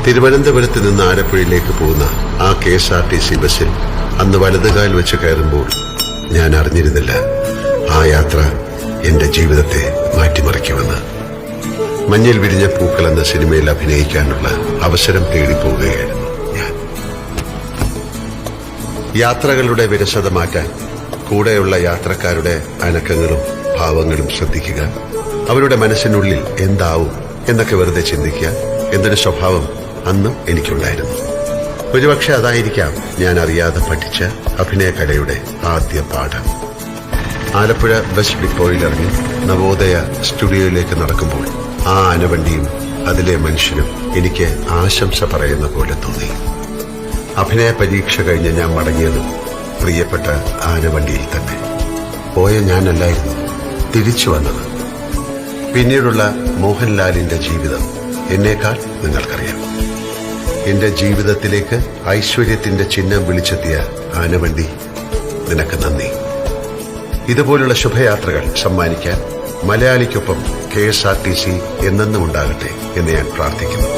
തിരുവനന്തപുരത്ത് നിന്ന് ആലപ്പുഴയിലേക്ക് പോകുന്ന ആ KSRTC ബസ്സിൽ അന്ന് വലതുകാൽ വെച്ച് കയറുമ്പോൾ ഞാൻ അറിഞ്ഞിരുന്നില്ല ആ യാത്ര എന്റെ ജീവിതത്തെ മാറ്റിമറിക്കുമെന്ന്. മഞ്ഞിൽ വിരിഞ്ഞ പൂക്കൾ എന്ന സിനിമയിൽ അഭിനയിക്കാനുള്ള അവസരം തേടിപ്പോവുകയായിരുന്നു ഞാൻ. യാത്രകളുടെ വിരസത മാറ്റാൻ കൂടെയുള്ള യാത്രക്കാരുടെ അനക്കങ്ങളും ഭാവങ്ങളും ശ്രദ്ധിക്കുക, അവരുടെ മനസ്സിനുള്ളിൽ എന്താവും എന്നൊക്കെ വെറുതെ ചിന്തിക്കുക എന്നൊരു സ്വഭാവം അന്നും എനിക്കുണ്ടായിരുന്നു. ഒരുപക്ഷെ അതായിരിക്കാം ഞാൻ അറിയാതെ പഠിച്ച അഭിനയകലയുടെ ആദ്യ പാഠം. ആലപ്പുഴ ബസ് ഡിപ്പോയിലിറങ്ങി നവോദയ സ്റ്റുഡിയോയിലേക്ക് നടക്കുമ്പോൾ ആ ആനവണ്ടിയും അതിലെ മനുഷ്യനും എനിക്ക് ആശംസ പറയുന്ന പോലെ തോന്നി. അഭിനയ പരീക്ഷ കഴിഞ്ഞ് ഞാൻ മടങ്ങിയതും പ്രിയപ്പെട്ട ആനവണ്ടിയിൽ തന്നെ. പോയ ഞാനല്ലായിരുന്നു തിരിച്ചു വന്നത്. പിന്നീടുള്ള മോഹൻലാലിന്റെ ജീവിതം എന്നേക്കാൾ നിങ്ങൾക്കറിയാം. എന്റെ ജീവിതത്തിലേക്ക് ഐശ്വര്യത്തിന്റെ ചിഹ്നം വിളിച്ചെത്തിയ ആനവണ്ടി, നിനക്ക് നന്ദി. ഇതുപോലുള്ള ശുഭയാത്രകൾ സമ്മാനിക്കാൻ മലയാളിക്കൊപ്പം KSRTC എന്നെന്നും ഉണ്ടാകട്ടെ എന്ന് ഞാൻ പ്രാർത്ഥിക്കുന്നു.